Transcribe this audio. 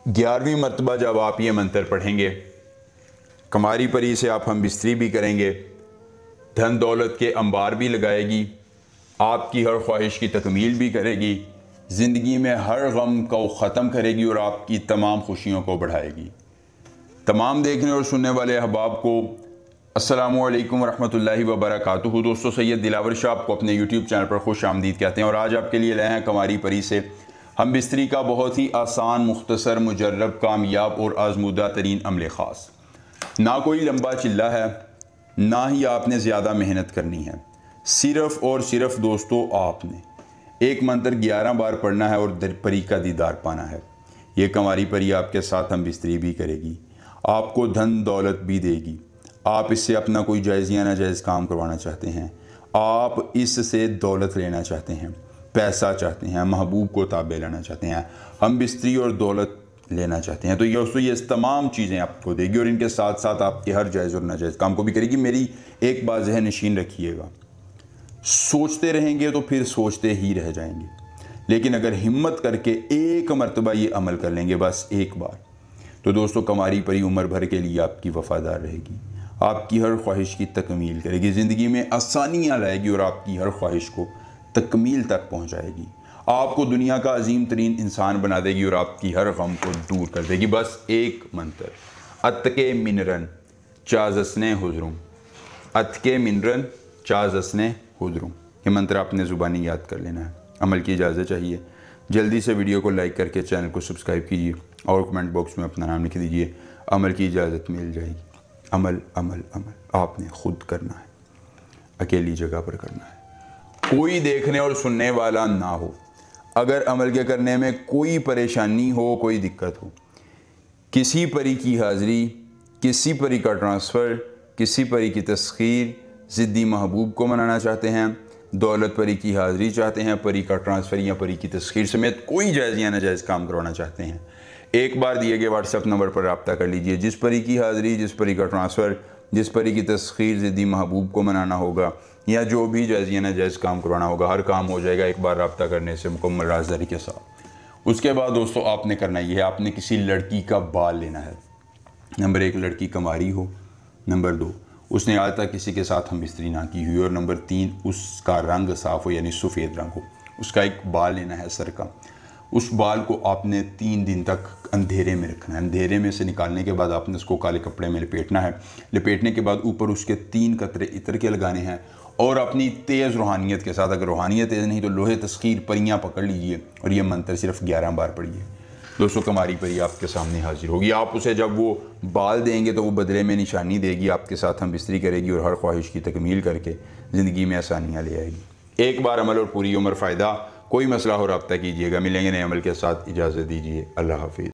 11वीं मरतबा जब आप ये मंत्र पढ़ेंगे, कमारी परी से आप हम बिस्तरी भी करेंगे, धन दौलत के अंबार भी लगाएगी, आपकी हर ख्वाहिश की तकमील भी करेगी, ज़िंदगी में हर गम को ख़त्म करेगी और आपकी तमाम खुशियों को बढ़ाएगी। तमाम देखने और सुनने वाले अहबाब को अस्सलामु अलैकुम रहमतुल्लाहि व बरकातुहू। दोस्तों, सैयद दिलावर शाह आपको अपने यूट्यूब चैनल पर खुश आमदीद कहते हैं और आज आपके लिए लाए हैं कमारी परी से हम बिस्तरी का बहुत ही आसान, मुख्तसर, मुजर्रब, कामयाब और आजमूदा तरीन अमल ख़ास। ना कोई लंबा चिल्ला है, ना ही आपने ज़्यादा मेहनत करनी है। सिर्फ़ और सिर्फ दोस्तों आपने एक मंत्र 11 बार पढ़ना है और परी का दीदार पाना है। ये कमारी परी आपके साथ हम बिस्तरी भी करेगी, आपको धन दौलत भी देगी। आप इससे अपना कोई जायज़ या नाजायज़ काम करवाना चाहते हैं, आप इससे दौलत लेना चाहते हैं, पैसा चाहते हैं, महबूब को ताबे लाना चाहते हैं, हम बिस्तरी और दौलत लेना चाहते हैं, तो ये दोस्तों ये तमाम चीज़ें आपको देगी और इनके साथ साथ आपके हर जायज़ और नाजायज़ काम को भी करेगी। मेरी एक बात ज़हन नशीन रखिएगा, सोचते रहेंगे तो फिर सोचते ही रह जाएंगे, लेकिन अगर हिम्मत करके एक मरतबा ये अमल कर लेंगे, बस एक बार, तो दोस्तों कमारी परी उम्र भर के लिए आपकी वफ़ादार रहेगी, आपकी हर ख्वाहिश की तकमील करेगी, ज़िंदगी में आसानियाँ लाएगी और आपकी हर ख्वाहिश को तकमील तक पहुँचाएगी, आपको दुनिया का अजीम तरीन इंसान बना देगी और आपकी हर गम को दूर कर देगी। बस एक मंत्र, अतके मिनरन चाजसने हुजरूं, अतके मिनरन चाजसने हुजरूं, ये मंत्र आपने ज़ुबानी याद कर लेना है। अमल की इजाज़त चाहिए, जल्दी से वीडियो को लाइक करके चैनल को सब्सक्राइब कीजिए और कमेंट बॉक्स में अपना नाम लिख दीजिए। अमल की इजाज़त मिल जाएगी। अमल अमल अमल आपने खुद करना है, अकेली जगह पर करना है, कोई देखने और सुनने वाला ना हो। अगर अमल के करने में कोई परेशानी हो, कोई दिक्कत हो, किसी परी की हाज़िरी, किसी परी का ट्रांसफ़र, किसी परी की तस्खीर, ज़िद्दी महबूब को मनाना चाहते हैं, दौलत परी की हाज़िरी चाहते हैं, परी का ट्रांसफ़र या परी की तस्खीर समेत कोई जायज़ या नाजायज़ काम करवाना चाहते हैं, एक बार दिए गए व्हाट्सएप नंबर पर रब्ता कर लीजिए। जिस परी की हाज़िरी, जिस परी का ट्रांसफ़र, जिस परी की तस्खीर ज़िद्दी महबूब को मनाना होगा या जो भी जायज़ या नाजायज़ काम करवाना होगा, हर काम हो जाएगा एक बार रब्ता करने से मुकम्मल राज़दारी के साथ। उसके बाद दोस्तों आपने करना ये है, आपने किसी लड़की का बाल लेना है। नंबर 1, लड़की कमारी हो। नंबर 2, उसने आज तक किसी के साथ हम बिस्तरी ना की हुई। और नंबर 3, उसका रंग साफ़ हो, यानी सफ़ेद रंग हो। उसका एक बाल लेना है सर का। उस बाल को आपने 3 दिन तक अंधेरे में रखना है। अंधेरे में से निकालने के बाद आपने उसको काले कपड़े में लपेटना है। लपेटने के बाद ऊपर उसके 3 कतरे इत्र के लगाने हैं और अपनी तेज़ रूहानियत के साथ, अगर रूहानियत तेज़ नहीं तो लोहे तस्खीर परियाँ पकड़ लीजिए और ये मंत्र सिर्फ 11 बार पढ़िए। दोस्तों कमारी परी आपके सामने हाजिर होगी। आप उसे जब वो बाल देंगे तो वो बदले में निशानी देगी, आपके साथ हम बिस्तरी करेगी और हर ख्वाहिश की तकमील करके ज़िंदगी में आसानियाँ ले आएगी। एक बार अमल और पूरी उम्र फ़ायदा। कोई मसला हो रब्ता कीजिएगा। मिलेंगे नए अमल के साथ, इजाज़त दीजिए। अल्लाह हाफ़िज़।